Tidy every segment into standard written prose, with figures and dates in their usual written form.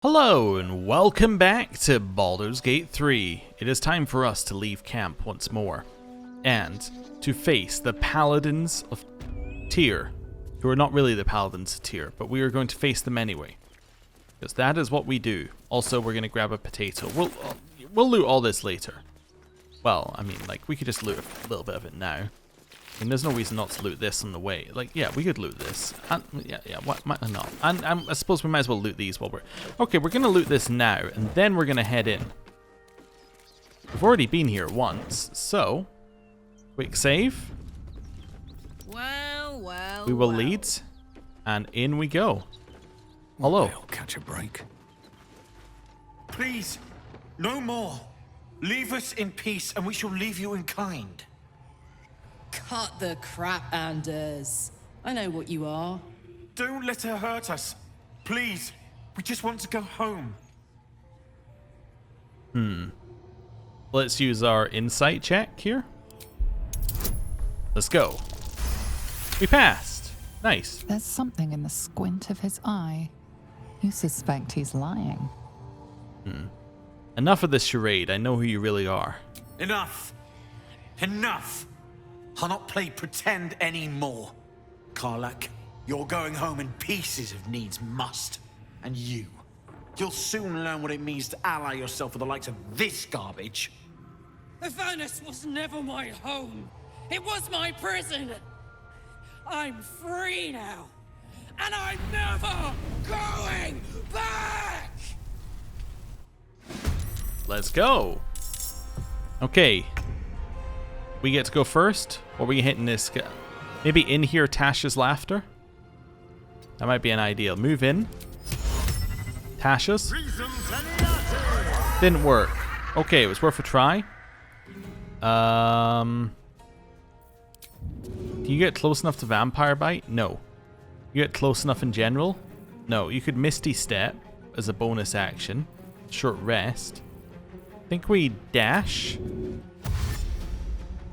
Hello and welcome back to Baldur's Gate 3. It is time for us to leave camp once more and to face the paladins of Tyr, who are not really the paladins of Tyr, but we are going to face them anyway, because that is what we do. Also, we're going to grab a potato. We'll loot all this later. Well, I mean, like, we could just loot a little bit of it now. I mean, there's no reason not to loot this on the way. Like, yeah, we could loot this. And, what might not? And I suppose we might as well loot these while we're... Okay, we're going to loot this now, and then we're going to head in. We've already been here once, so... Quick save. Well. We will lead, and in we go. Hello. I'll catch a break. Please, no more. Leave us in peace, and we shall leave you in kind. Cut the crap, Anders. I know what you are. Don't let her hurt us. Please, we just want to go home. Let's use our insight check here. Let's go. We passed. Nice. There's something in the squint of his eye. You suspect he's lying. Enough of this charade. I know who you really are. Enough. Enough. I'll not play pretend anymore. Karlach, you're going home in pieces if needs must. And you'll soon learn what it means to ally yourself with the likes of this garbage. The furnace was never my home. It was my prison. I'm free now. And I'm never going back! Let's go. Okay. We get to go first, or are we hitting this guy? Maybe in here, Tasha's laughter? That might be an ideal. Move in. Tasha's. Didn't work. Okay, it was worth a try. Do you get close enough to Vampire Bite? No. You get close enough in general? No. You could Misty Step as a bonus action. Short rest. I think we dash.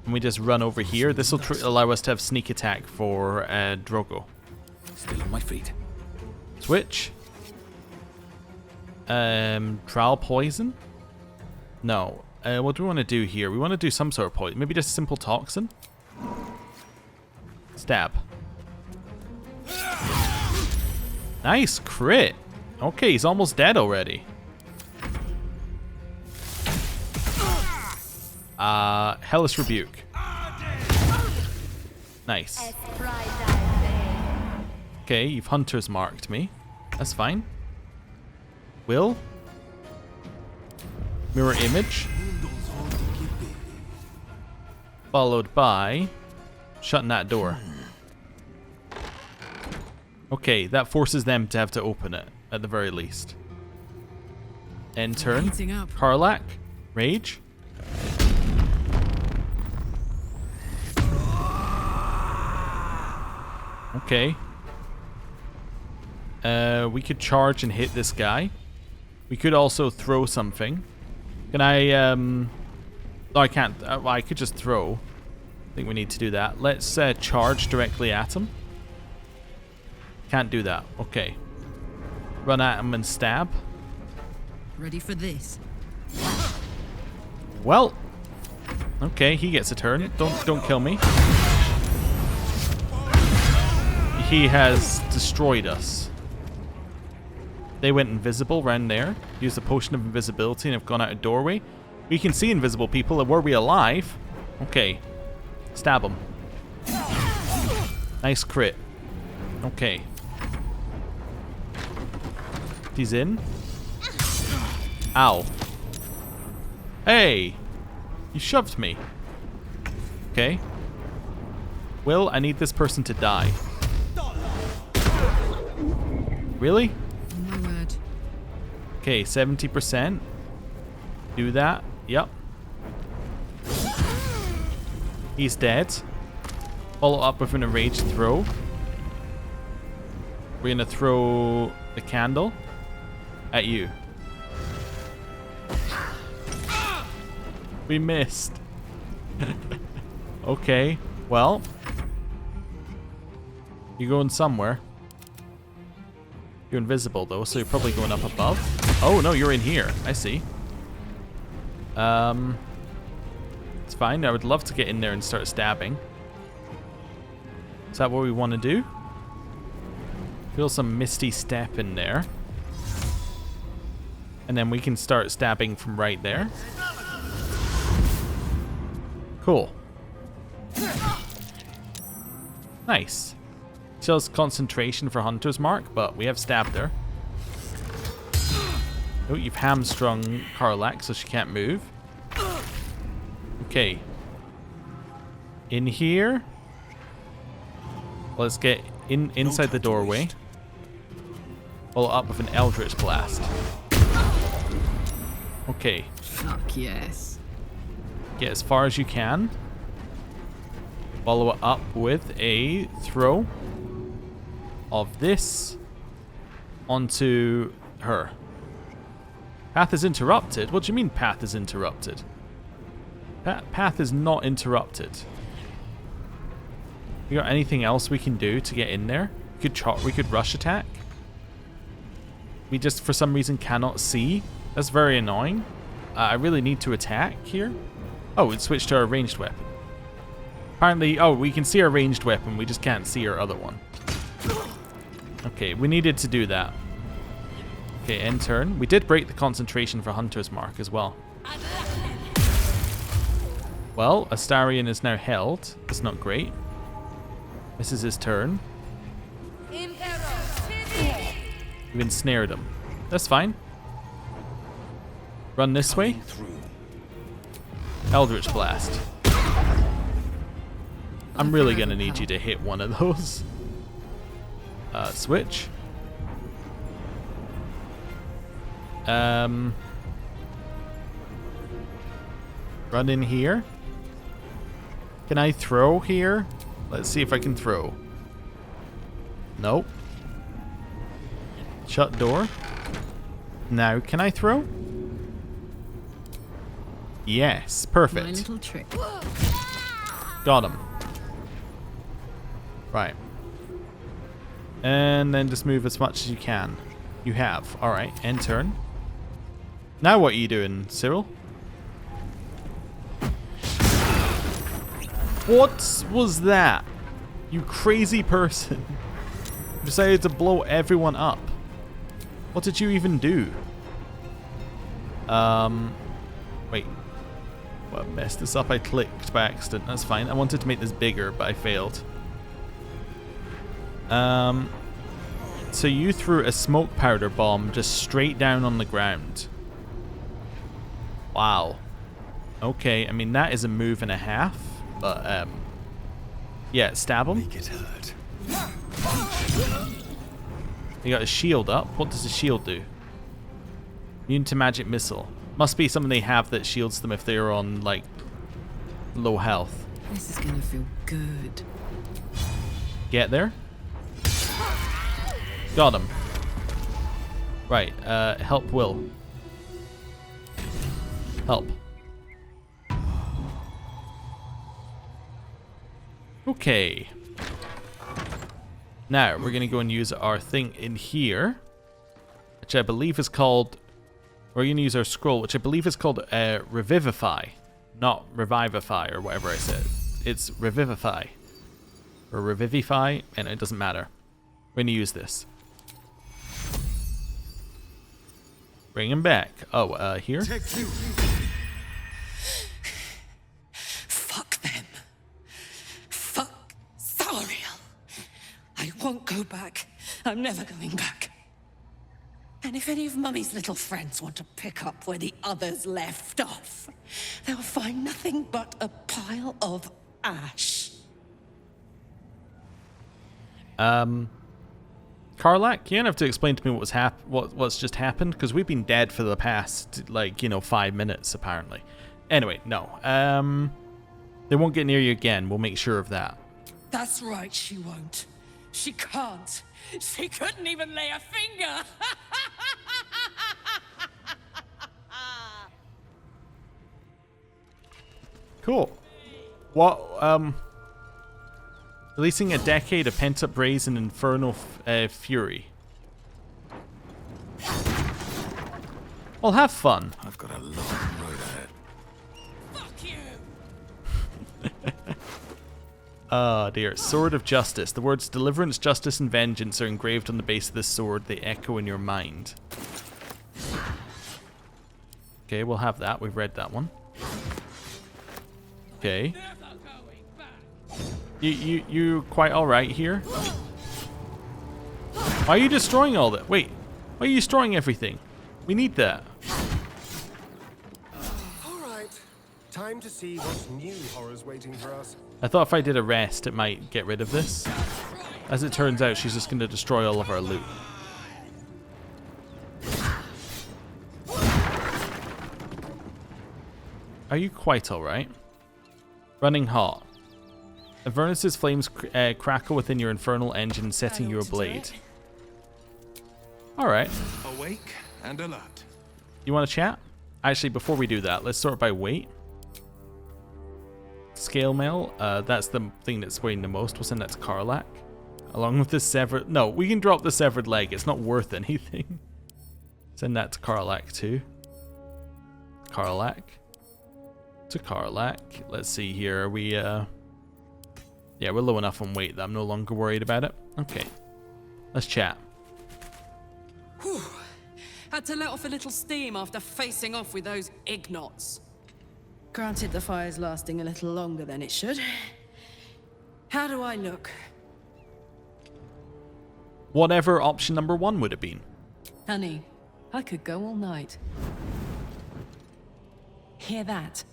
And we just run over here. This will allow us to have sneak attack for Drogo. Still on my feet. Switch. Trial poison? No. What do we want to do here? We want to do some sort of poison. Maybe just simple toxin? Stab. Nice crit. Okay, he's almost dead already. Hellish Rebuke. Nice. Okay, you've Hunter's marked me. That's fine. Will. Mirror Image. Followed by shutting that door. Okay, that forces them to have to open it, at the very least. End turn. Karlach. Rage. Okay. We could charge and hit this guy. We could also throw something. Can I, No, I can't. Well, I could just throw. I think we need to do that. Let's charge directly at him. Can't do that. Okay. Run at him and stab. Ready for this? Well. Okay, he gets a turn. Don't kill me. He has destroyed us. They went invisible around there. Used a potion of invisibility and have gone out a doorway. We can see invisible people. Were we alive? Okay. Stab him. Nice crit. Okay. He's in. Ow. Hey! You shoved me. Okay. Will, I need this person to die. Really? My word. Okay, 70%. Do that. Yep. He's dead. Follow up with an enraged throw. We're gonna throw the candle at you. We missed. Okay, well. You're going somewhere. You're invisible though, so you're probably going up above. Oh, no, you're in here. I see. It's fine. I would love to get in there and start stabbing. Is that what we want to do? Feel some misty step in there. And then we can start stabbing from right there. Cool. Nice. Shows concentration for Hunter's Mark, but we have stabbed her. Oh, you've hamstrung Karlach, so she can't move. Okay. In here. Let's get inside the doorway. Follow up with an Eldritch Blast. Okay. Fuck yes. Get as far as you can. Follow it up with a throw of this onto her. Path is interrupted? What do you mean path is interrupted? Path is not interrupted. We got anything else we can do to get in there? We could rush attack. We just for some reason cannot see. That's very annoying. I really need to attack here. Oh, it switched to our ranged weapon. Apparently, oh, we can see our ranged weapon, we just can't see our other one. Okay, we needed to do that. Okay, end turn. We did break the concentration for Hunter's Mark as well. Well, Astarion is now held. That's not great. This is his turn. We've ensnared him. That's fine. Run this way. Eldritch Blast. I'm really gonna need you to hit one of those. Switch. Run in here. Can I throw here? Let's see if I can throw. Nope. Shut door. Now, can I throw? Yes, perfect. My little trick. Got him. Right. And then just move as much as you can. You have. Alright, end turn. Now what are you doing, Cyril? What was that? You crazy person. You decided to blow everyone up. What did you even do? Wait. Well, I messed this up. I clicked by accident. That's fine. I wanted to make this bigger, but I failed. So you threw a smoke powder bomb just straight down on the ground. Wow. Okay, I mean, that is a move and a half, but, yeah, stab him. Make it hurt. He got his shield up. What does the shield do? Immune to magic missile. Must be something they have that shields them if they're on, like, low health. This is gonna feel good. Get there. Got him. Right, help Will. Help. Okay. Now, we're gonna go and use our thing in here, which I believe is called... We're gonna use our scroll, which I believe is called Revivify, not Revivify or whatever I said. It's Revivify. Or Revivify, and it doesn't matter. We're gonna use this. Bring him back. Oh, here? Fuck them. Fuck Astarion. I won't go back. I'm never going back. And if any of Mummy's little friends want to pick up where the others left off, they'll find nothing but a pile of ash. Karlach, you don't have to explain to me what's just happened, because we've been dead for the past, like, 5 minutes, apparently. Anyway, no. They won't get near you again. We'll make sure of that. That's right, she won't. She can't. She couldn't even lay a finger. Cool. What, releasing a decade of pent-up rage and infernal fury. Well, have fun. I've got a long road ahead. Fuck you! Oh dear. Sword of Justice. The words deliverance, justice, and vengeance are engraved on the base of this sword. They echo in your mind. Okay, we'll have that. We've read that one. Okay. Never going back. You quite alright here? Why are you destroying all that? Wait. Why are you destroying everything? We need that. Alright. Time to see what new horrors waiting for us. I thought if I did a rest, it might get rid of this. As it turns out, she's just going to destroy all of our loot. Are you quite alright? Running hot. Avernus's flames crackle within your infernal engine, setting you ablaze. Alright. Awake and alert. You want to chat? Actually, before we do that, let's sort by weight. Scale mail, that's the thing that's weighing the most. Wasn't that Karlach? Along with the severed... No, we can drop the severed leg. It's not worth anything. Send that to Karlach too. Karlach. To Karlach. Let's see here. Are we... Yeah, we're low enough on weight that I'm no longer worried about it. Okay. Let's chat. Whew. Had to let off a little steam after facing off with those ignots. Granted, the fire's lasting a little longer than it should. How do I look? Whatever option number 1 would have been. Honey, I could go all night. Hear that?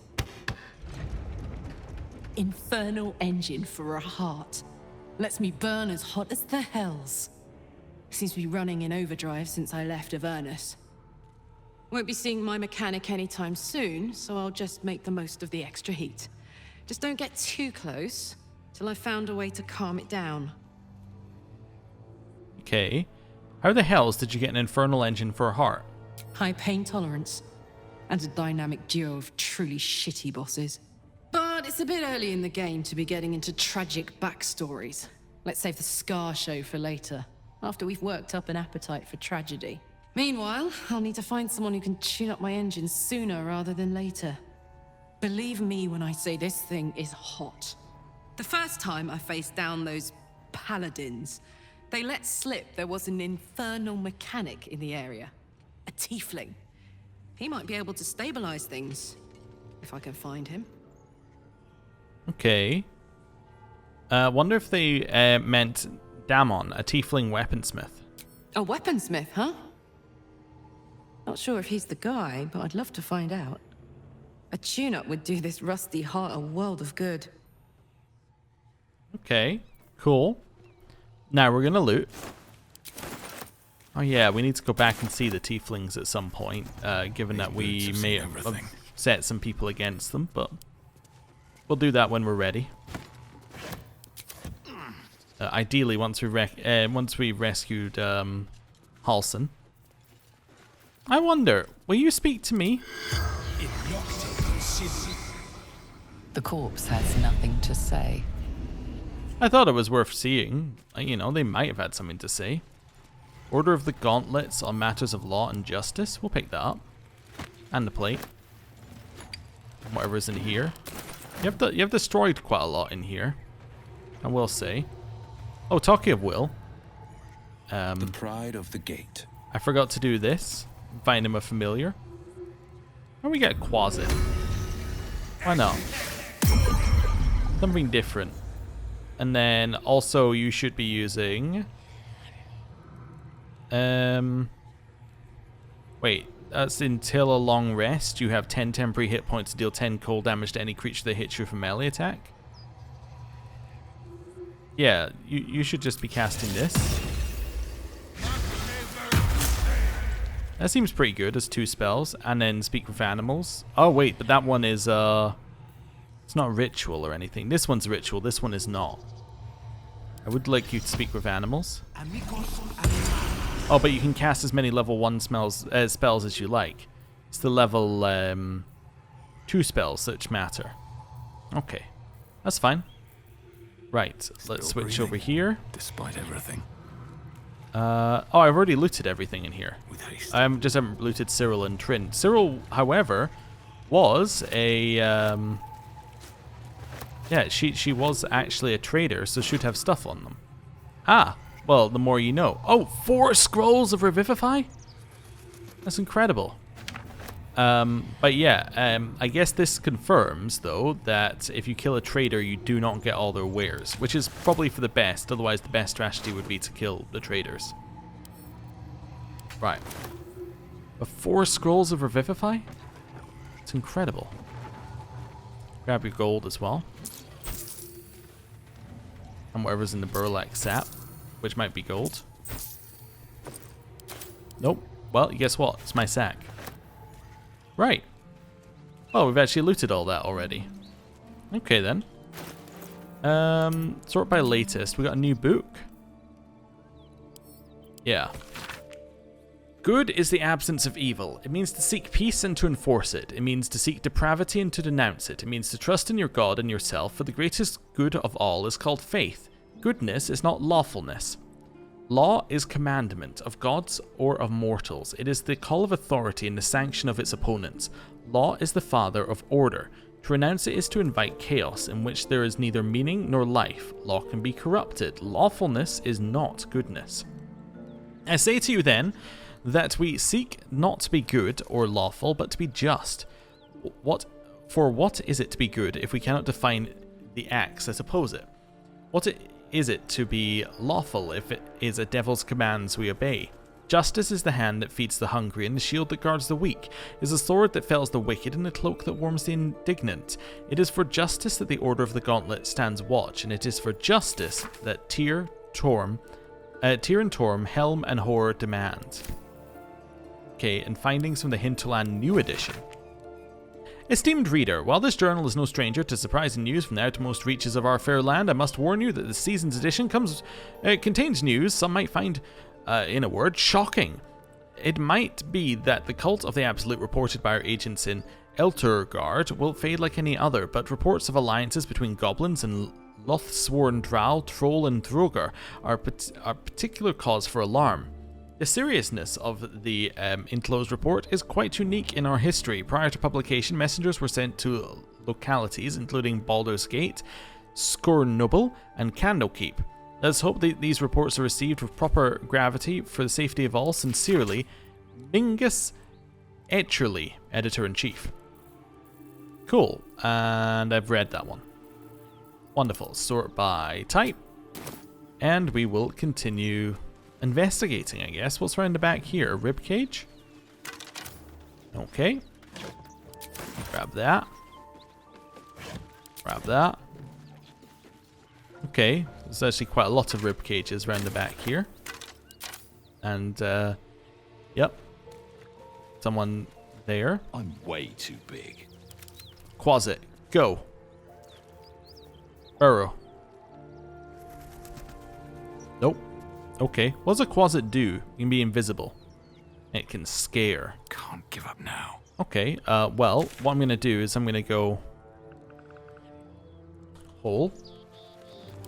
Infernal engine for a heart. Lets me burn as hot as the hells. Seems to be running in overdrive since I left Avernus. Won't be seeing my mechanic anytime soon, so I'll just make the most of the extra heat. Just don't get too close till I've found a way to calm it down. Okay. How the hells did you get an infernal engine for a heart? High pain tolerance, and a dynamic duo of truly shitty bosses. But it's a bit early in the game to be getting into tragic backstories. Let's save the Scar show for later, after we've worked up an appetite for tragedy. Meanwhile, I'll need to find someone who can tune up my engine sooner rather than later. Believe me when I say this thing is hot. The first time I faced down those paladins, they let slip there was an infernal mechanic in the area. A tiefling. He might be able to stabilize things, if I can find him. Okay. Wonder if they meant Damon, a tiefling weaponsmith. A weaponsmith, huh? Not sure if he's the guy, but I'd love to find out. A tune-up would do this rusty heart a world of good. Okay, cool. Now we're gonna loot. Oh yeah, we need to go back and see the tieflings at some point, given that we may have set some people against them, but we'll do that when we're ready. Ideally, once we rescued Halson. I wonder, will you speak to me? The corpse has nothing to say. I thought it was worth seeing. You know, they might have had something to say. Order of the Gauntlets on matters of law and justice. We'll pick that up. And the plate. Whatever's in here. You've destroyed quite a lot in here, I will say. Oh, talking of will. The pride of the gate. I forgot to do this. Find him a familiar. Why don't we get a Quasit? Why not? Something different. And then also you should be using... Wait, that's until a long rest. You have 10 temporary hit points to deal 10 cold damage to any creature that hits you with a melee attack. Yeah, you should just be casting this. That seems pretty good as 2 spells. And then Speak with Animals. Oh wait, but that one is it's not ritual or anything. This one's ritual, this one is not. I would like you to speak with animals. Oh, but you can cast as many level 1 spells as you like. It's the level 2 spells which matter. Okay, that's fine. Right, let's switch over here. Despite everything. Oh, I've already looted everything in here. With haste. I just haven't looted Cyril and Trin. Cyril, however, was a... yeah, she was actually a trader, so should have stuff on them. Ah, well, the more you know. Oh, 4 scrolls of Revivify? That's incredible. But yeah, I guess this confirms, though, that if you kill a trader, you do not get all their wares, which is probably for the best. Otherwise, the best strategy would be to kill the traders. Right. But 4 scrolls of Revivify? It's incredible. Grab your gold as well. And whatever's in the burlap sap, which might be gold. Nope. Well, guess what? It's my sack. Right. Well, we've actually looted all that already. Okay, then. Sort by latest. We got a new book. Yeah. Good is the absence of evil. It means to seek peace and to enforce it. It means to seek depravity and to denounce it. It means to trust in your God and yourself, for the greatest good of all is called faith. Goodness is not lawfulness. Law is commandment of gods or of mortals. It is the call of authority and the sanction of its opponents. Law is the father of order. To renounce it is to invite chaos, in which there is neither meaning nor life. Law can be corrupted. Lawfulness is not goodness. I say to you then, that we seek not to be good or lawful, but to be just. What is it to be good if we cannot define the acts that oppose it? What is it to be lawful if it is a devil's commands we obey? Justice is the hand that feeds the hungry, and the shield that guards the weak. It is a sword that fells the wicked, and the cloak that warms the indignant. It is for justice that the Order of the Gauntlet stands watch, and it is for justice that Tyr and Torm, Helm, and Horror demand. Okay, and findings from the Hinterland New Edition. Esteemed reader, while this journal is no stranger to surprising news from the outermost reaches of our fair land, I must warn you that the season's edition contains news some might find, in a word, shocking. It might be that the cult of the Absolute reported by our agents in Elturgard will fade like any other, but reports of alliances between goblins and Lothsworn Drow, Troll, and Drogar are particular cause for alarm. The seriousness of the enclosed report is quite unique in our history. Prior to publication, messengers were sent to localities including Baldur's Gate, Scornubble, and Candlekeep. Let's hope that these reports are received with proper gravity for the safety of all. Sincerely, Mingus Etcherly, Editor-in-Chief. Cool, and I've read that one. Wonderful. Sort by type, and we will continue investigating, I guess. What's around the back here? A rib cage? Okay. Grab that. Grab that. Okay. There's actually quite a lot of rib cages around the back here. And, yep. Someone there. I'm way too big. Quasit. Go. Burrow. Nope. Okay, what does a Quasit do? It can be invisible. It can scare. Can't give up now. Okay, well, what I'm going to do is I'm going to go... hole.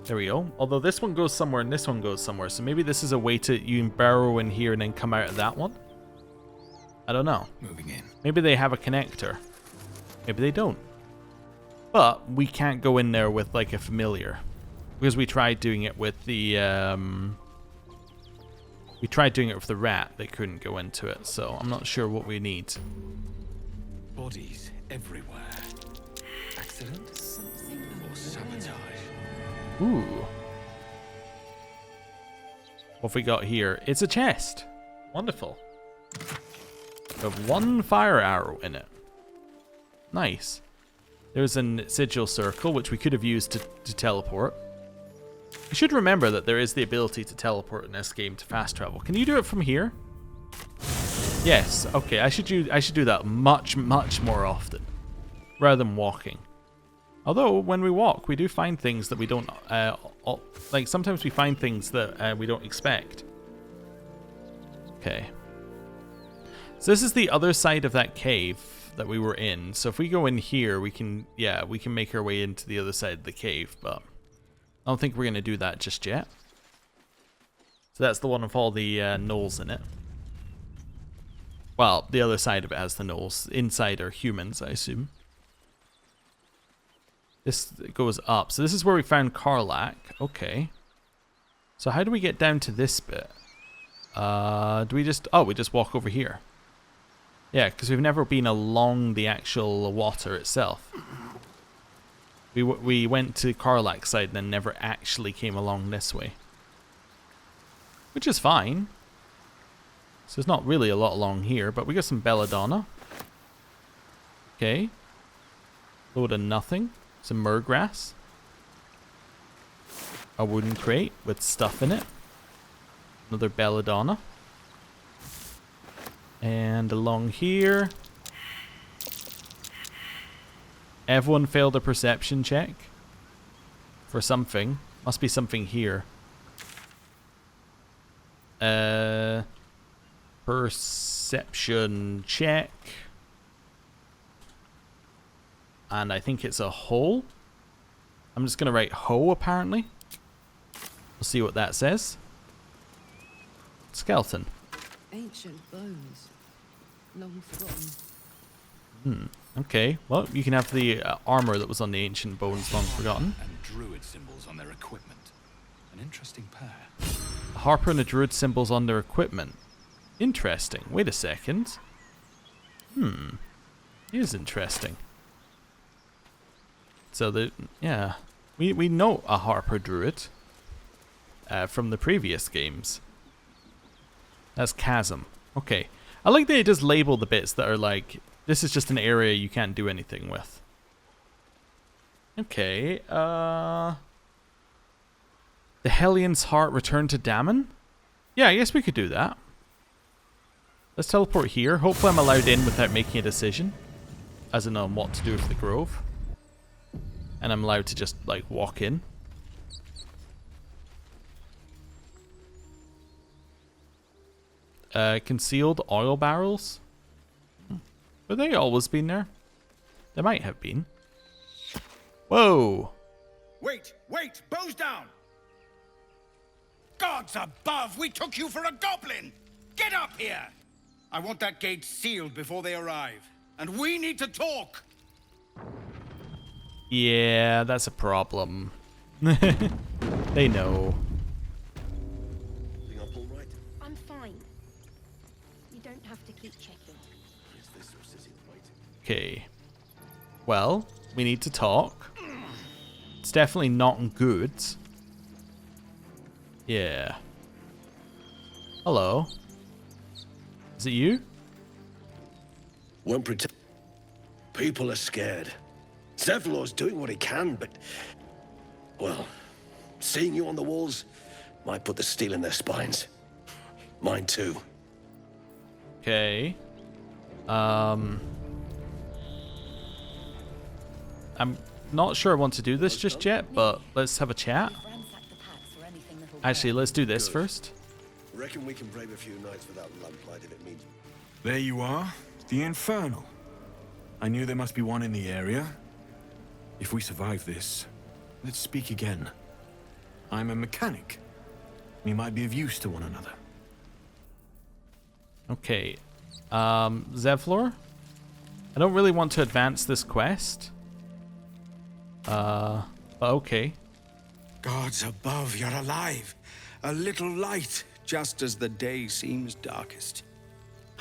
There we go. Although this one goes somewhere and this one goes somewhere, so maybe this is a way to... you can burrow in here and then come out of that one? I don't know. Moving in. Maybe they have a connector. Maybe they don't. But we can't go in there with, like, a familiar. Because we tried doing it with the, we tried doing it with the rat. They couldn't go into it, so I'm not sure what we need. Bodies everywhere. Accident? Or sabotage? Ooh. What have we got here? It's a chest. Wonderful. We have 1 fire arrow in it. Nice. There's a sigil circle, which we could have used to teleport. You should remember that there is the ability to teleport in this game to fast travel. Can you do it from here? Yes. Okay, I should do that much more often, rather than walking. Although when we walk, we do find things that we don't like. Sometimes we find things that we don't expect. Okay. So this is the other side of that cave that we were in. So if we go in here, we can make our way into the other side of the cave, but I don't think we're going to do that just yet. So that's the one with all the gnolls in it. Well, the other side of it has the gnolls. Inside are humans, I assume. This goes up. So this is where we found Karlach. Okay. So how do we get down to this bit? Do we just... Oh, we just walk over here. Yeah, because we've never been along the actual water itself. We went to Karlach's side and then never actually came along this way. Which is fine. So there's not really a lot along here, but we got some belladonna. Okay. Load of nothing. Some murgrass. A wooden crate with stuff in it. Another belladonna. And along here. Everyone failed a perception check. For something. Must be something here. Perception check. And I think it's a hole. I'm just going to write hoe, apparently. We'll see what that says. Skeleton. Ancient bones. Long forgotten. Okay. Well, you can have the armor that was on the ancient bones long forgotten. And druid symbols on their equipment. An interesting pair. A harper and a druid symbols on their equipment. Interesting. Wait a second. It is interesting. So yeah, we know a harper druid from the previous games. That's chasm. Okay, I like that it does label the bits that are like, this is just an area you can't do anything with. Okay, the Hellions' heart returned to Dammon? Yeah, I guess we could do that. Let's teleport here. Hopefully I'm allowed in without making a decision, as in on what to do with the grove. And I'm allowed to just, like, walk in. Concealed oil barrels? Have they always been there? They might have been. Whoa! Wait! Bows down! Gods above! We took you for a goblin! Get up here! I want that gate sealed before they arrive. And we need to talk! Yeah, that's a problem. They know. I'm fine. You don't have to keep checking. Okay. Well, we need to talk. It's definitely not good. Yeah. Hello. Is it you? Won't pretend. People are scared. Zevlor's doing what he can, but... Well, seeing you on the walls might put the steel in their spines. Mine too. Okay. I'm not sure I want to do this just yet, but let's have a chat. Actually, let's do this first. Reckon we can brave a few nights without lamplight if it means... There you are, the Infernal. I knew there must be one in the area. If we survive this, let's speak again. I'm a mechanic. We might be of use to one another. Okay. Zevlor? I don't really want to advance this quest. But okay. Gods above, you're alive. A little light, just as the day seems darkest.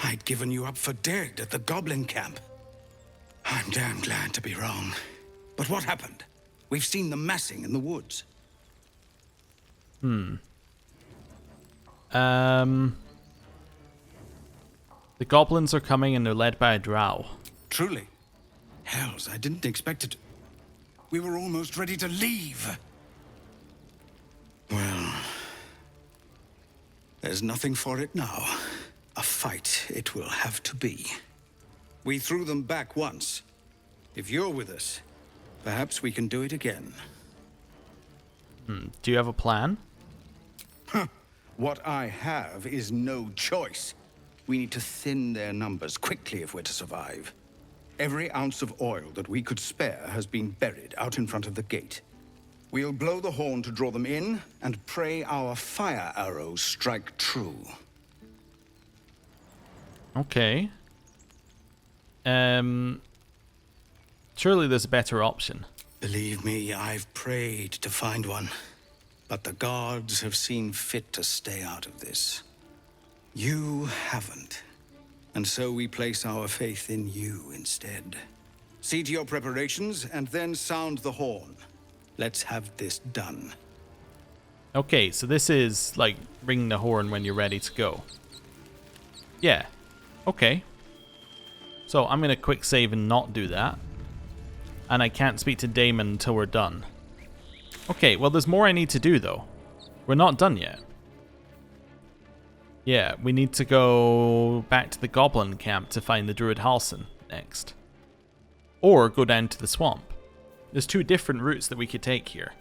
I'd given you up for dead at the goblin camp. I'm damn glad to be wrong. But what happened? We've seen them massing in the woods. The goblins are coming and they're led by a drow. Truly? Hells, I didn't expect it. We were almost ready to leave. Well, there's nothing for it now. A fight it will have to be. We threw them back once. If you're with us, perhaps we can do it again. Do you have a plan? What I have is no choice. We need to thin their numbers quickly if we're to survive. Every ounce of oil that we could spare has been buried out in front of the gate. We'll blow the horn to draw them in, and pray our fire arrows strike true. Okay. Surely there's a better option. Believe me, I've prayed to find one, but the gods have seen fit to stay out of this. You haven't, and so we place our faith in you instead. See to your preparations, and then sound the horn. Let's have this done. Okay, so this is like ring the horn when you're ready to go. Yeah. Okay. So I'm gonna quick save and not do that. And I can't speak to Damon until we're done. Okay, well there's more I need to do though. We're not done yet. Yeah, we need to go back to the goblin camp to find the druid Halsin next. Or go down to the swamp. There's two different routes that we could take here.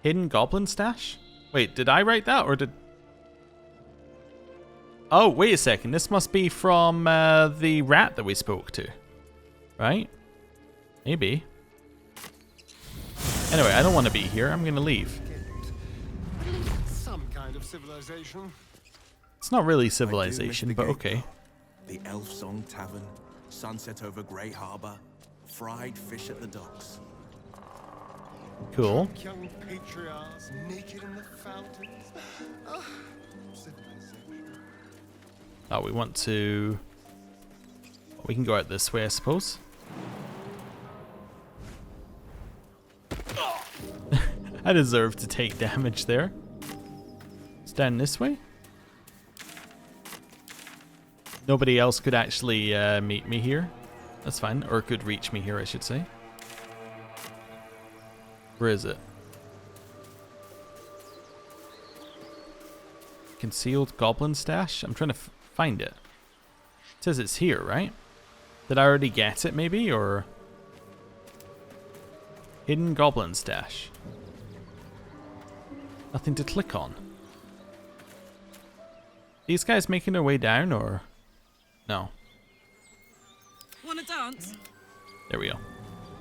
Hidden goblin stash? Wait, did I write that or did... Oh, wait a second. This must be from the rat that we spoke to. Right? Maybe. Anyway, I don't want to be here. I'm going to leave. Some kind of civilization. It's not really civilization, but okay. The Elf Song Tavern, sunset over Grey Harbor, fried fish at the docks. Cool. Young patriarchs naked in the fountains. Civilization. Oh, we want to... We can go out this way, I suppose. I deserve to take damage there. Stand this way. Nobody else could actually meet me here. That's fine. Or could reach me here, I should say. Where is it? Concealed goblin stash? I'm trying to find it. It says it's here, right? Did I already get it, maybe? Or... Hidden goblin stash. Nothing to click on. These guys making their way down, or... No. Wanna dance? There we go.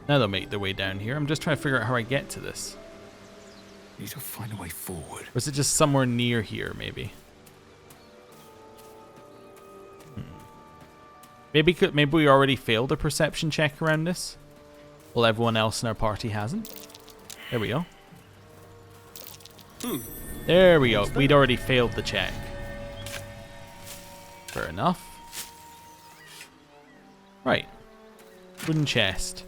Now they'll make their way down here. I'm just trying to figure out how I get to this. Need to find a way forward. Or is it just somewhere near here, maybe? Maybe we already failed a perception check around this? Well, everyone else in our party hasn't. There we go. There we go. We'd already failed the check. Fair enough. Right. Wooden chest.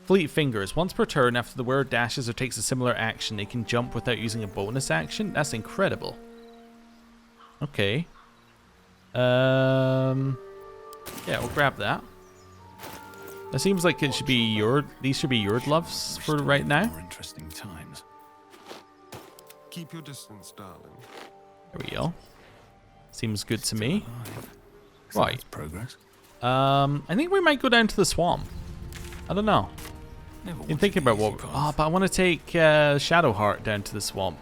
Fleet fingers. Once per turn, after the wearer dashes or takes a similar action, they can jump without using a bonus action. That's incredible. Okay. Yeah, we'll grab that. That seems like it should be these should be your gloves for right now. More interesting times. Keep your distance, darling. There we go. Seems good to me. Right. Progress. I think we might go down to the swamp. I don't know. I'm thinking about what... Oh, but I want to take Shadowheart down to the swamp.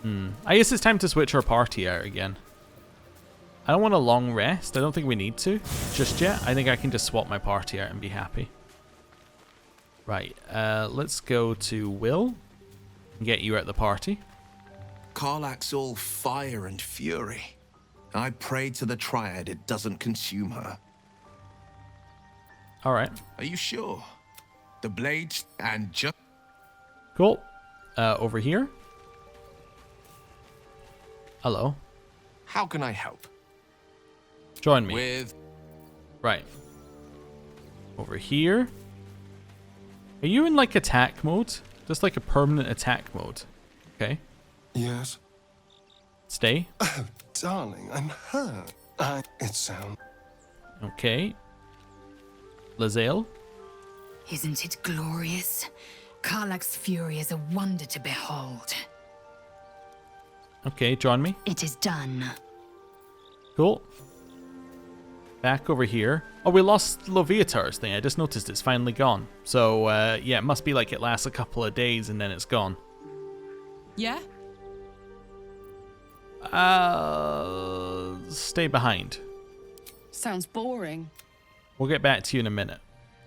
I guess it's time to switch our party out again. I don't want a long rest. I don't think we need to just yet. I think I can just swap my party out and be happy. Right. Let's go to Will and get you out the party. Karlach's all fire and fury. I pray to the Triad it doesn't consume her. Alright. Are you sure? The blades and just... Cool. Over here. Hello. How can I help? Join me. With... Right. Over here. Are you in like attack mode? Just like a permanent attack mode. Okay. Yes. Stay. Oh, darling, I'm hurt. It sounds... Okay. Lae'zel. Isn't it glorious? Karlach's fury is a wonder to behold. Okay, join me. It is done. Cool. Back over here. Oh, we lost Loviatar's thing. I just noticed it's finally gone. So, yeah, it must be like it lasts a couple of days and then it's gone. Yeah? Stay behind. Sounds boring. We'll get back to you in a minute.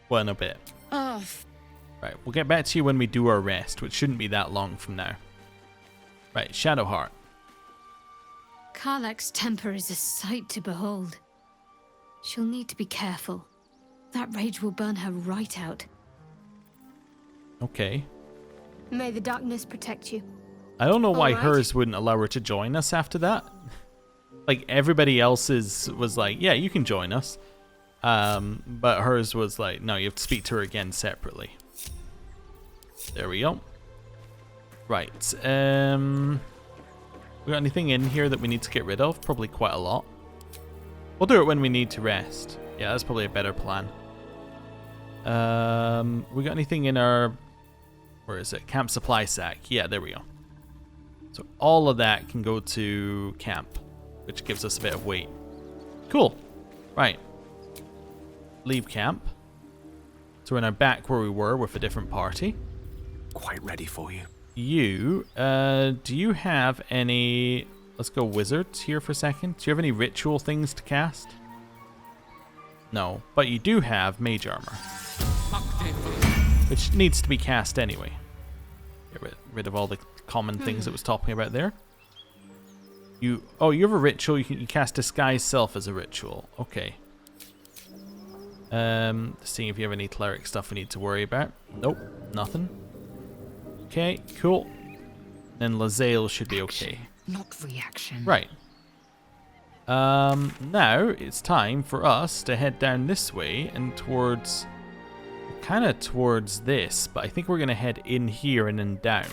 Well, in a bit. Oh, Right, we'll get back to you when we do our rest, which shouldn't be that long from now. Right, Shadowheart. Karlach's temper is a sight to behold. She'll need to be careful. That rage will burn her right out. Okay. May the darkness protect you. I don't know why Alright. hers wouldn't allow her to join us after that. Like, everybody else's was like, yeah, you can join us. But hers was like, no, you have to speak to her again separately. There we go. Right. We got anything in here that we need to get rid of? Probably quite a lot. We'll do it when we need to rest. Yeah, that's probably a better plan. We got anything in our... Where is it? Camp supply sack. Yeah, there we go. So all of that can go to camp, which gives us a bit of weight. Cool. Right. Leave camp. So we're now back where we were with a different party. Quite ready for you. You, do you have any... Let's go wizards here for a second. Do you have any ritual things to cast? No, but you do have mage armor, which needs to be cast anyway. Get rid of all the common things it was talking about there. You have a ritual. You cast disguise self as a ritual. Okay. Seeing if you have any cleric stuff we need to worry about. Nope, nothing. Okay, cool. Then Lae'zel should be okay. Not reaction. Right. Now it's time for us to head down this way and towards, kind of towards this, but I think we're gonna head in here and then down.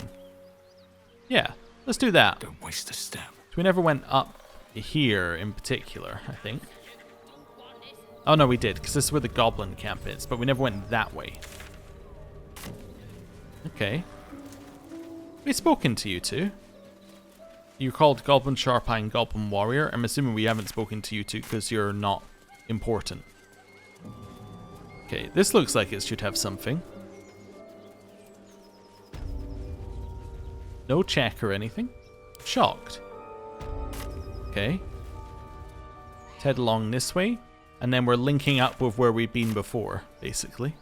Yeah, let's do that. Don't waste a step. So we never went up here in particular, I think. Oh no, we did, because this is where the goblin camp is, but we never went that way. Okay. We've spoken to you two. You're called Goblin Sharpeye and Goblin Warrior. I'm assuming we haven't spoken to you two because you're not important. Okay, this looks like it should have something. No check or anything. Shocked. Okay. Let's head along this way. And then we're linking up with where we've been before, basically.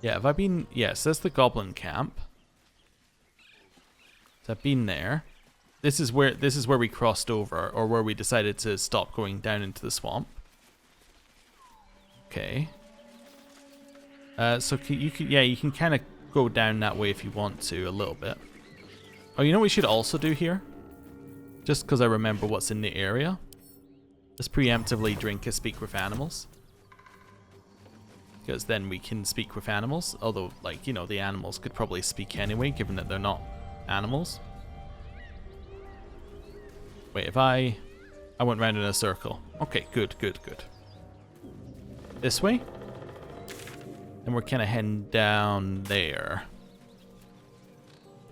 Yeah, have I been... Yes, that's the Goblin camp. So I've been there. This is where we crossed over, or where we decided to stop going down into the swamp. Okay. So you can kind of go down that way if you want to a little bit. Oh, you know what we should also do here? Just because I remember what's in the area. Let's preemptively drink a speak with animals. Because then we can speak with animals. Although, like, you know, the animals could probably speak anyway, given that they're not animals. Wait, if I went round in a circle. Okay, good. This way? And we're kind of heading down there.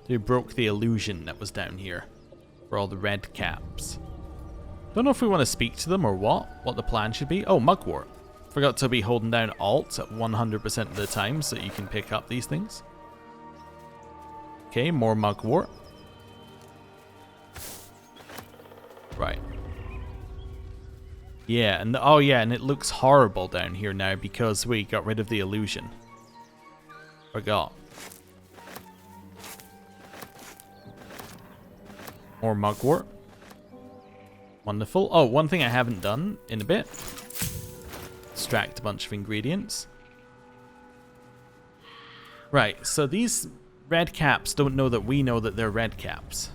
We broke the illusion that was down here. For all the Redcaps. Don't know if we want to speak to them or what the plan should be. Oh, Mugwort. Forgot to be holding down Alt at 100% of the time so you can pick up these things. Okay, more Mugwort. Right. Yeah, and and it looks horrible down here now because we got rid of the illusion. Forgot. More Mugwort. Wonderful. Oh, one thing I haven't done in a bit. Extract a bunch of ingredients. Right, so these Redcaps don't know that we know that they're Redcaps.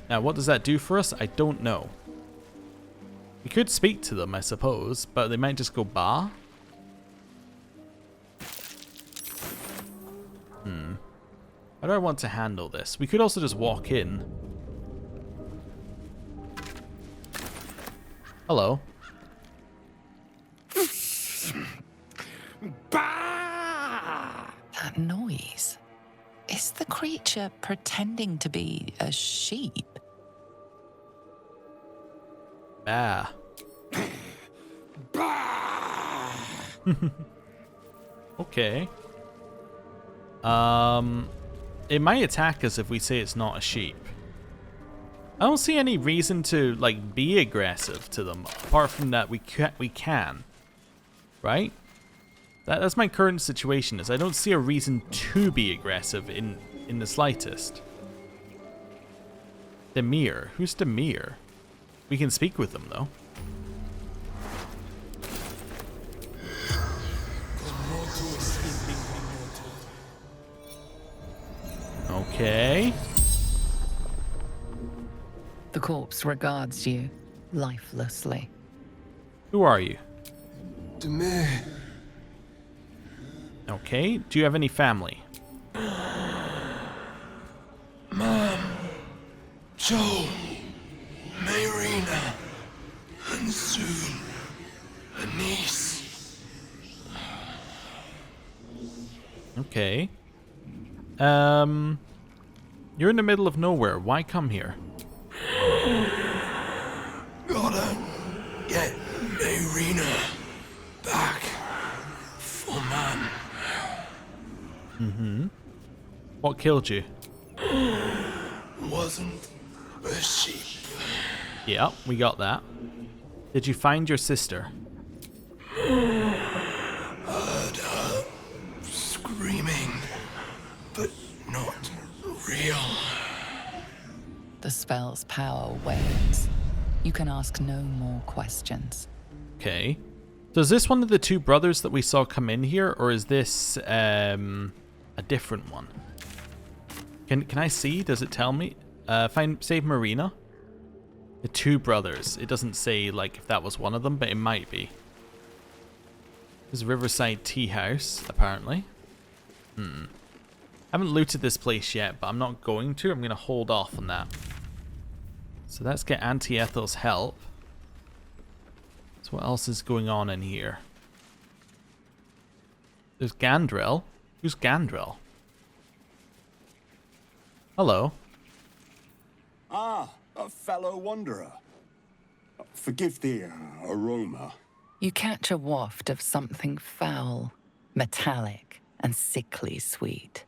Now, what does that do for us? I don't know. We could speak to them, I suppose, but they might just go bah. How do I want to handle this? We could also just walk in. Hello. That noise. Is the creature pretending to be a sheep? Bah. Okay. It might attack us if we say it's not a sheep. I don't see any reason to, like, be aggressive to them, apart from that we can. Right? That's my current situation, is I don't see a reason to be aggressive in the slightest. Demir. Who's Demir? We can speak with them, though. Okay. The corpse regards you lifelessly. Who are you? Demir. Okay. Do you have any family? Mom. Joel. Mayrina. And soon, a niece. Okay. You're in the middle of nowhere. Why come here? Gotta get Mayrina back for Mom. Mm-hmm. What killed you? Wasn't a sheep. Yeah, we got that. Did you find your sister? Heard her screaming, but not real. The spell's power wanes. You can ask no more questions. Okay. So is this one of the two brothers that we saw come in here, or is this a different one? Can I see? Does it tell me? Save Marina. The two brothers. It doesn't say like if that was one of them, but it might be. There's Riverside Tea House, apparently. Haven't looted this place yet, but I'm not going to. I'm going to hold off on that. So let's get Auntie Ethel's help. So what else is going on in here? There's Gandrill. Who's Gandrill? Hello. Ah, a fellow wanderer. Forgive the aroma. You catch a waft of something foul, metallic, and sickly sweet.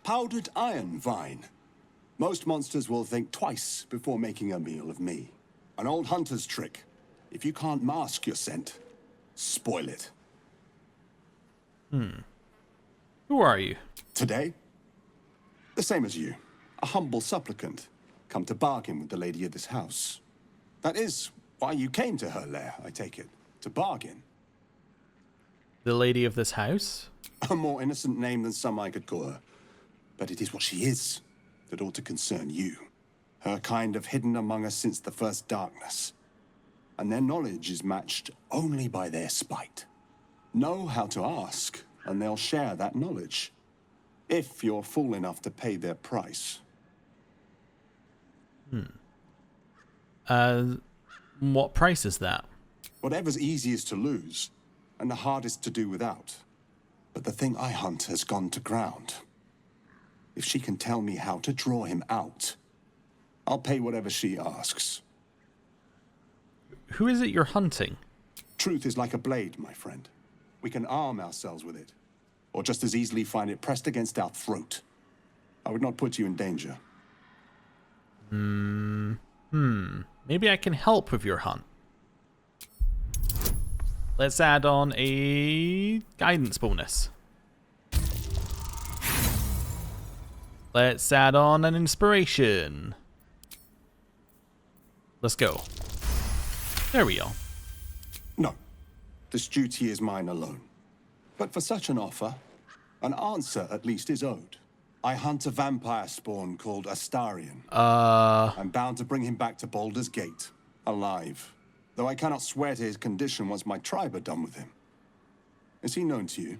Powdered iron vine. Most monsters will think twice before making a meal of me. An old hunter's trick. If you can't mask your scent, spoil it. Who are you? Today? The same as you. A humble supplicant. Come to bargain with the lady of this house. That is why you came to her lair, I take it. To bargain. The lady of this house? A more innocent name than some I could call her. But it is what she is that ought to concern you. Her kind have hidden among us since the first darkness. And their knowledge is matched only by their spite. Know how to ask, and they'll share that knowledge. If you're fool enough to pay their price. What price is that? Whatever's easiest to lose, and the hardest to do without. But the thing I hunt has gone to ground. If she can tell me how to draw him out, I'll pay whatever she asks. Who is it you're hunting? Truth is like a blade, my friend. We can arm ourselves with it, or just as easily find it pressed against our throat. I would not put you in danger. Maybe I can help with your hunt. Let's add on a guidance bonus. Let's add on an inspiration. Let's go. There we go. No. This duty is mine alone. But for such an offer, an answer at least is owed. I hunt a vampire spawn called Astarion. I'm bound to bring him back to Baldur's Gate, alive. Though I cannot swear to his condition once my tribe are done with him. Is he known to you?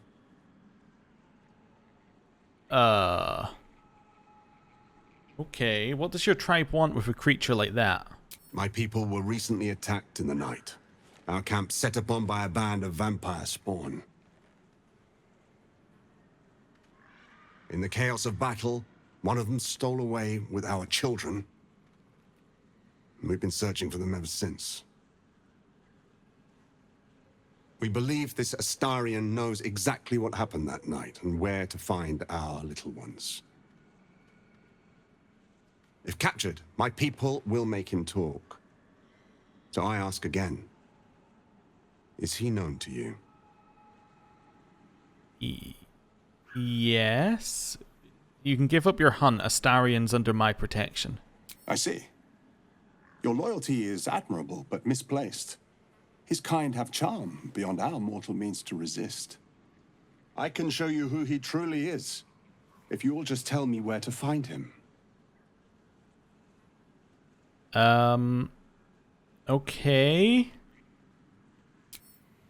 Okay, what does your tribe want with a creature like that? My people were recently attacked in the night. Our camp set upon by a band of vampire spawn. In the chaos of battle, one of them stole away with our children. And we've been searching for them ever since. We believe this Astarion knows exactly what happened that night and where to find our little ones. If captured, my people will make him talk. So I ask again, is he known to you? Yes. You can give up your hunt. Astarion's under my protection. I see. Your loyalty is admirable, but misplaced. His kind have charm beyond our mortal means to resist. I can show you who he truly is, if you will just tell me where to find him. Okay.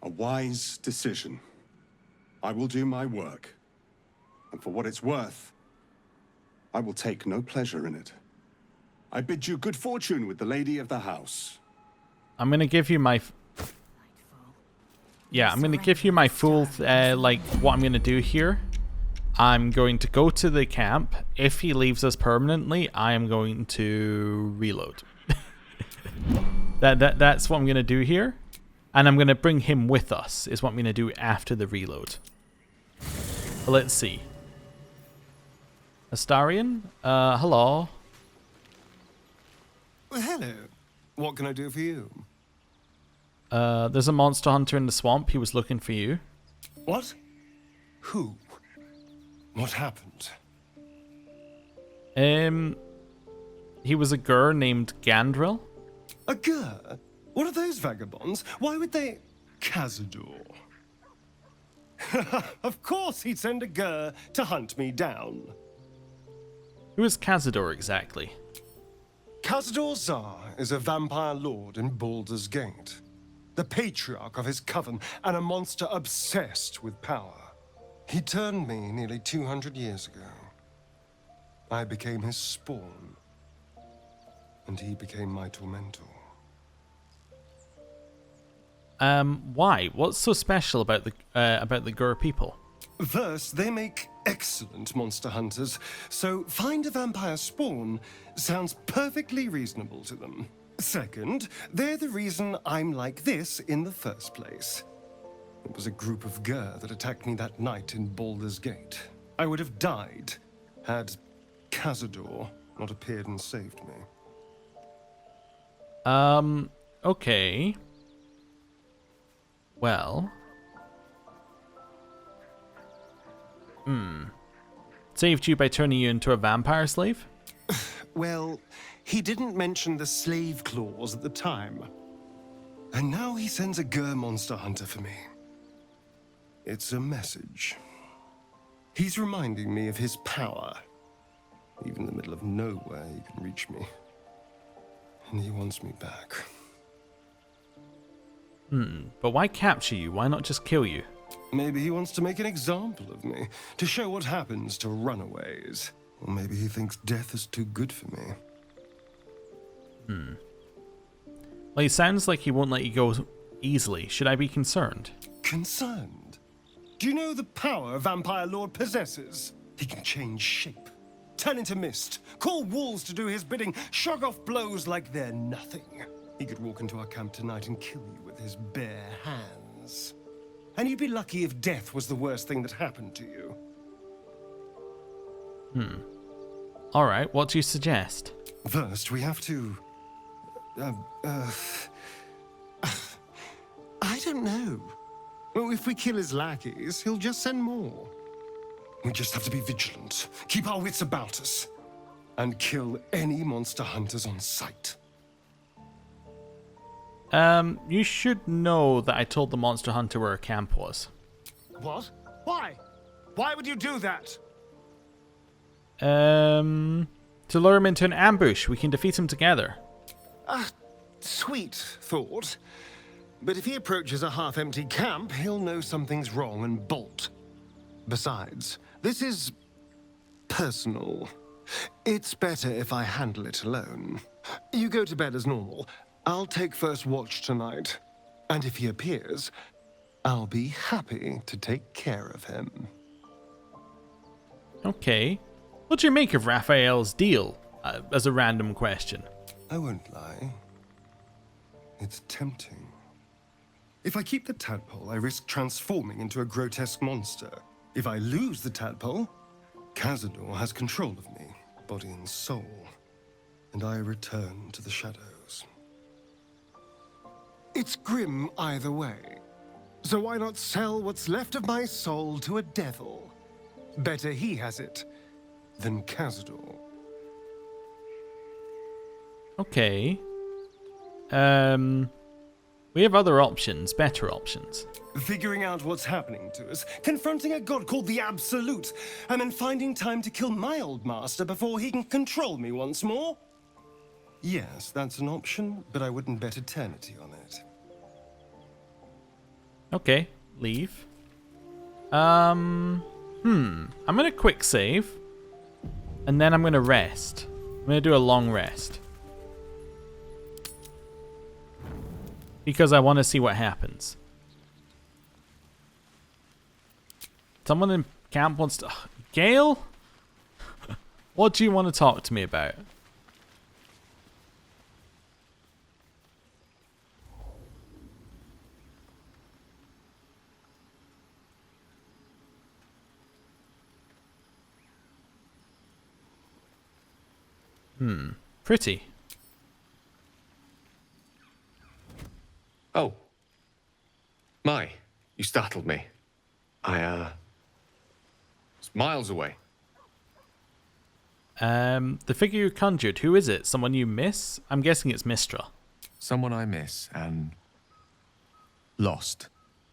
A wise decision. I will do my work. And for what it's worth, I will take no pleasure in it. I bid you good fortune with the lady of the house. I'm gonna give you my... Yeah, I'm gonna give you my full, like, what I'm gonna do here. I'm going to go to the camp. If he leaves us permanently, I am going to reload. That's what I'm gonna do here. And I'm gonna bring him with us, is what I'm gonna do after the reload. But let's see. Astarion? Hello. Well, hello. What can I do for you? There's a monster hunter in the swamp. He was looking for you. What? Who? What happened? He was a gur named Gandrill. A gur? What are those vagabonds? Why would they... Cazador. Of course he'd send a gur to hunt me down. Who is Cazador exactly? Cazador Zar is a vampire lord in Baldur's Gate. The patriarch of his coven and a monster obsessed with power. He turned me nearly 200 years ago. I became his spawn. And he became my tormentor. Why? What's so special about the Gur people? First, they make excellent monster hunters, so find a vampire spawn sounds perfectly reasonable to them. Second, they're the reason I'm like this in the first place. It was a group of Gur that attacked me that night in Baldur's Gate. I would have died had Cazador not appeared and saved me. Okay. Well. Saved you by turning you into a vampire slave? Well, he didn't mention the slave clause at the time. And now he sends a Gur monster hunter for me. It's a message. He's reminding me of his power. Even in the middle of nowhere, he can reach me. And he wants me back. But why capture you? Why not just kill you? Maybe he wants to make an example of me, to show what happens to runaways. Or maybe he thinks death is too good for me. Well, he sounds like he won't let you go easily. Should I be concerned? Concerned? Do you know the power a vampire lord possesses? He can change shape, turn into mist, call wolves to do his bidding, shrug off blows like they're nothing. He could walk into our camp tonight and kill you with his bare hands. And you'd be lucky if death was the worst thing that happened to you. Alright, what do you suggest? First, we have to... I don't know. Well, if we kill his lackeys, he'll just send more. We just have to be vigilant, keep our wits about us, and kill any monster hunters on sight. You should know that I told the monster hunter where a camp was. What? Why? Why would you do that? To lure him into an ambush. We can defeat him together. Sweet thought. But if he approaches a half-empty camp, he'll know something's wrong and bolt. Besides, this is personal. It's better if I handle it alone. You go to bed as normal. I'll take first watch tonight. And if he appears, I'll be happy to take care of him. Okay. What do you make of Raphael's deal? As a random question. I won't lie. It's tempting. If I keep the tadpole, I risk transforming into a grotesque monster. If I lose the tadpole, Cazador has control of me, body and soul, and I return to the shadows. It's grim either way. So why not sell what's left of my soul to a devil? Better he has it than Cazador. Okay. We have other options, better options. Figuring out what's happening to us, confronting a god called the Absolute, and then finding time to kill my old master before he can control me once more? Yes, that's an option, but I wouldn't bet eternity on it. Okay, leave. I'm gonna quick save, and then I'm gonna rest. I'm gonna do a long rest. Because I want to see what happens. Someone in camp wants to... Gale? What do you want to talk to me about? Pretty. Oh. My, you startled me. I, was miles away. The figure you conjured, who is it? Someone you miss? I'm guessing it's Mistra. Someone I miss and lost,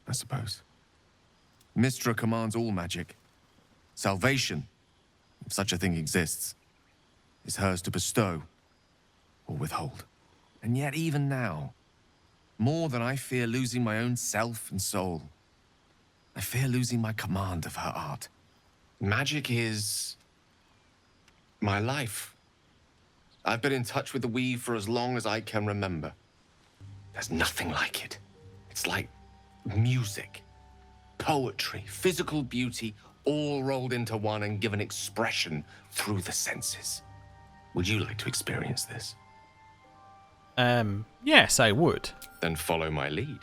I suppose. Mistra commands all magic. Salvation, if such a thing exists, is hers to bestow or withhold. And yet even now, more than I fear losing my own self and soul, I fear losing my command of her art. Magic is my life. I've been in touch with the weave for as long as I can remember. There's nothing like it. It's like music, poetry, physical beauty, all rolled into one and given expression through the senses. Would you like to experience this? Yes, I would. Then follow my lead.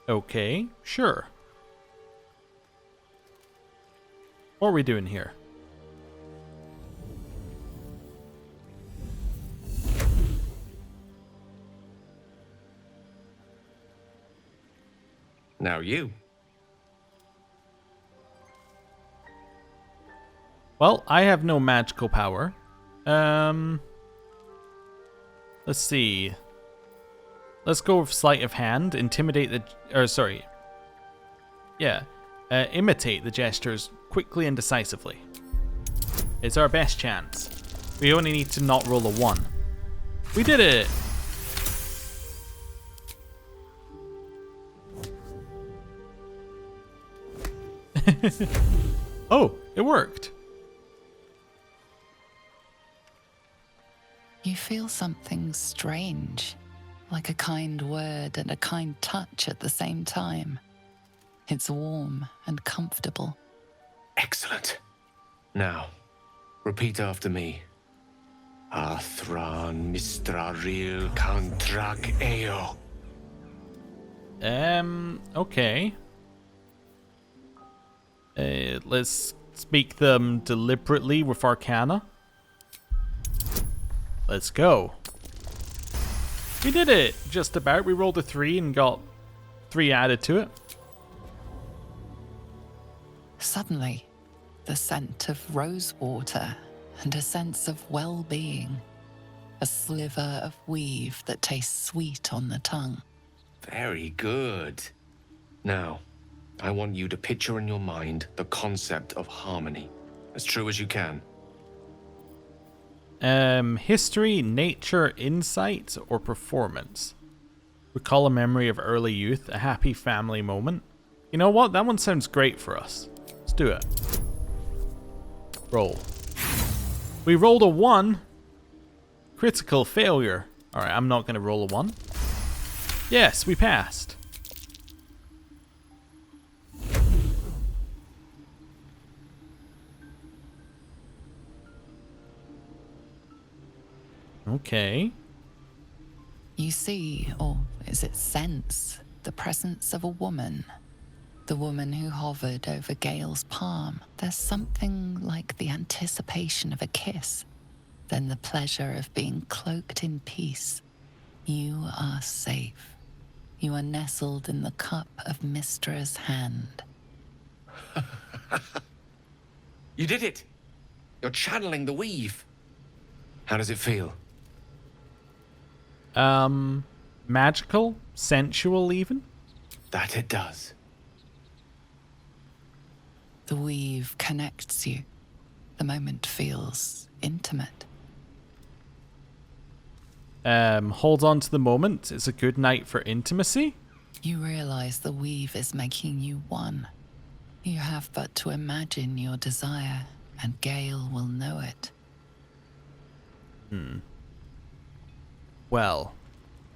Okay, sure. What are we doing here? Now you. Well, I have no magical power. Let's see. Let's go with sleight of hand, intimidate the... imitate the gestures quickly and decisively. It's our best chance. We only need to not roll a 1. We did it! Oh, it worked. You feel something strange, like a kind word and a kind touch at the same time. It's warm and comfortable. Excellent. Now, repeat after me. Athran mistraril kantrak eo. Okay. Let's speak them deliberately with Arcana. Let's go. We did it! Just about. We rolled a 3 and got 3 added to it. Suddenly, the scent of rose water and a sense of well-being. A sliver of weave that tastes sweet on the tongue. Very good. Now, I want you to picture in your mind the concept of harmony, as true as you can. History, nature, insight, or performance. Recall a memory of early youth, a happy family moment. You know what? That one sounds great for us. Let's do it. Roll. We rolled a 1. Critical failure. Alright, I'm not going to roll a 1. Yes, we passed. Okay. You see, or is it sense, the presence of a woman. The woman who hovered over Gale's palm. There's something like the anticipation of a kiss. Then the pleasure of being cloaked in peace. You are safe. You are nestled in the cup of Mystra's hand. You did it! You're channeling the weave. How does it feel? Magical? Sensual, even? That it does. The weave connects you. The moment feels intimate. Hold on to the moment. It's a good night for intimacy. You realize the weave is making you one. You have but to imagine your desire, and Gale will know it. Well,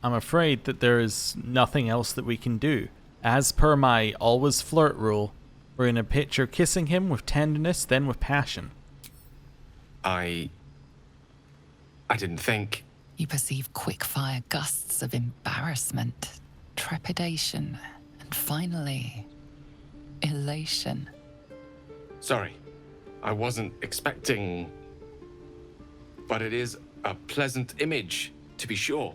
I'm afraid that there is nothing else that we can do. As per my always flirt rule, we're going to picture kissing him with tenderness, then with passion. I didn't think. You perceive quick-fire gusts of embarrassment, trepidation, and finally, elation. Sorry, I wasn't expecting. But it is a pleasant image, to be sure.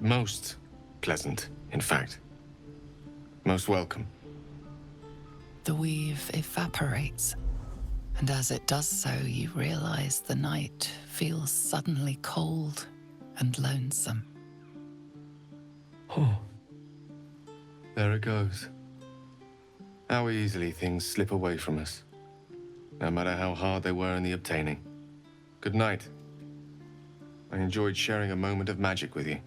Most pleasant, in fact. Most welcome. The weave evaporates, and as it does so, you realize the night feels suddenly cold and lonesome. Oh. There it goes. How easily things slip away from us, no matter how hard they were in the obtaining. Good night. I enjoyed sharing a moment of magic with you.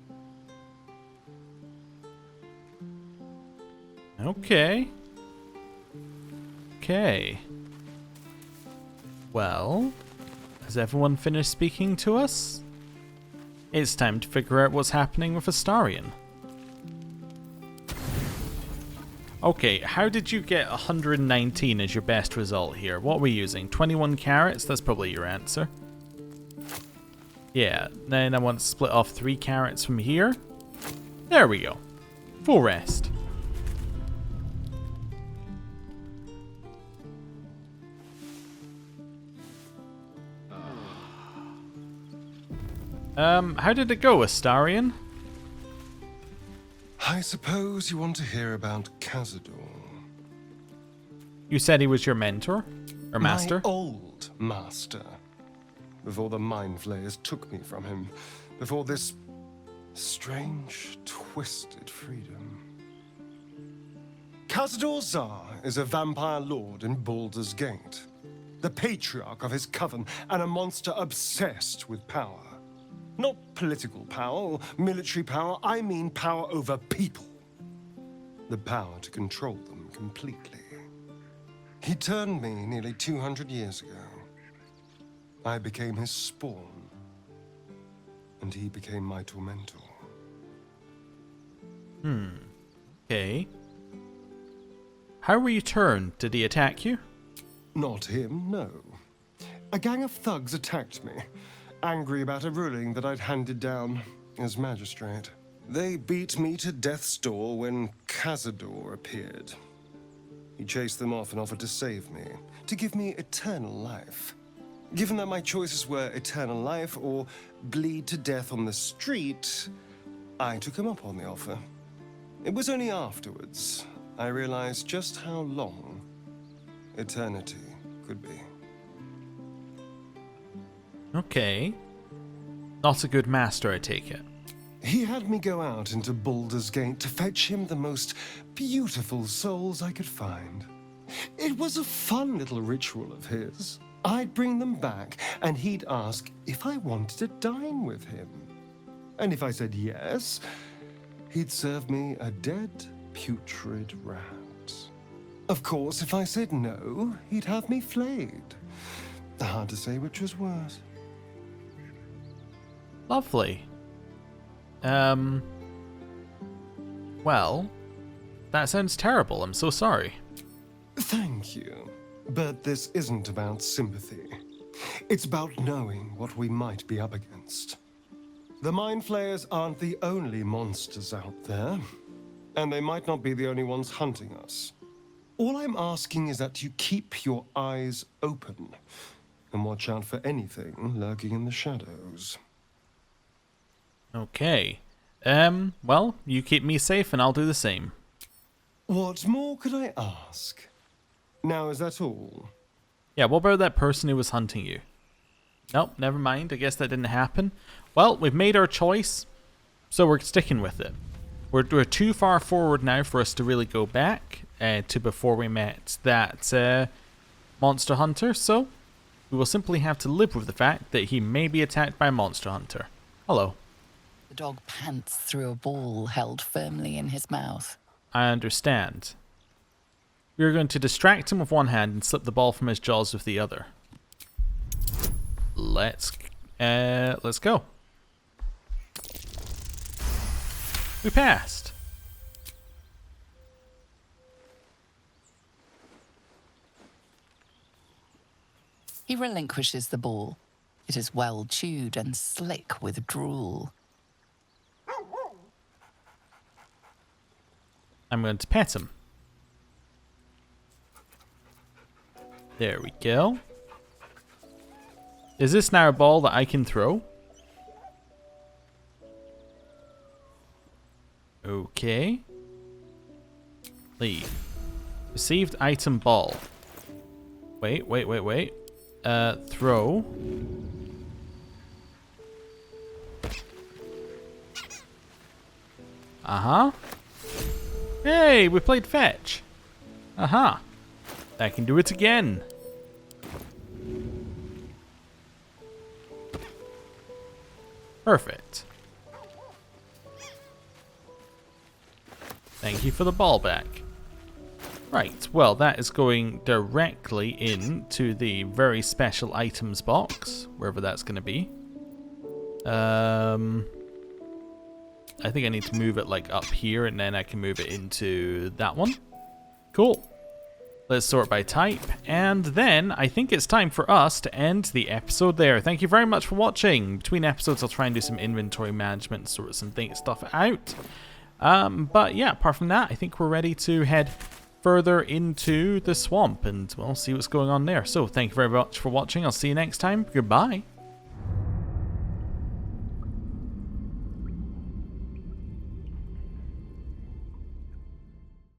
Okay. Well, has everyone finished speaking to us? It's time to figure out what's happening with Astarion. Okay, how did you get 119 as your best result here? What are we using? 21 carrots? That's probably your answer. Yeah, then I want to split off 3 carrots from here. There we go. Full rest. How did it go, Astarion? I suppose you want to hear about Cazador. You said he was your mentor? Or master? My old master. Before the Mind Flayers took me from him. Before this strange, twisted freedom. Cazador Zar is a vampire lord in Baldur's Gate. The patriarch of his coven and a monster obsessed with power. Not political power or military power, I mean power over people. The power to control them completely. He turned me nearly 200 years ago. I became his spawn, and he became my tormentor. Okay. How were you turned? Did he attack you? Not him, no. A gang of thugs attacked me, angry about a ruling that I'd handed down as magistrate. They beat me to death's door when Cazador appeared. He chased them off and offered to save me, to give me eternal life. Given that my choices were eternal life or bleed to death on the street, I took him up on the offer. It was only afterwards I realized just how long eternity could be. Okay. Not a good master, I take it. He had me go out into Baldur's Gate to fetch him the most beautiful souls I could find. It was a fun little ritual of his. I'd bring them back, and he'd ask if I wanted to dine with him. And if I said yes, he'd serve me a dead, putrid rat. Of course, if I said no, he'd have me flayed. Hard to say which was worse. Lovely. Well, that sounds terrible. I'm so sorry. Thank you. But this isn't about sympathy. It's about knowing what we might be up against. The Mind Flayers aren't the only monsters out there, and they might not be the only ones hunting us. All I'm asking is that you keep your eyes open and watch out for anything lurking in the shadows. Okay. Well, you keep me safe and I'll do the same. What more could I ask? Now, is that all? Yeah, what about that person who was hunting you? Nope, never mind. I guess that didn't happen. Well, we've made our choice, so we're sticking with it. We're too far forward now for us to really go back to before we met that monster hunter, so we will simply have to live with the fact that he may be attacked by a monster hunter. Hello. The dog pants through a ball held firmly in his mouth. I understand. We're going to distract him with one hand and slip the ball from his jaws with the other. Let's go. We passed. He relinquishes the ball. It is well chewed and slick with drool. I'm going to pet him. There we go. Is this now a ball that I can throw? Okay. Leave. Received item ball. Wait. Throw. Uh-huh. Hey, we played fetch. Uh-huh. I can do it again. Perfect. Thank you for the ball back. Right, well, that is going directly into the very special items box, wherever that's going to be. I think I need to move it like up here, and then I can move it into that one. Cool. Let's sort by type, and then I think it's time for us to end the episode there. Thank you very much for watching. Between episodes, I'll try and do some inventory management, sort some stuff out. But yeah, apart from that, I think we're ready to head further into the swamp, and we'll see what's going on there. So thank you very much for watching. I'll see you next time. Goodbye.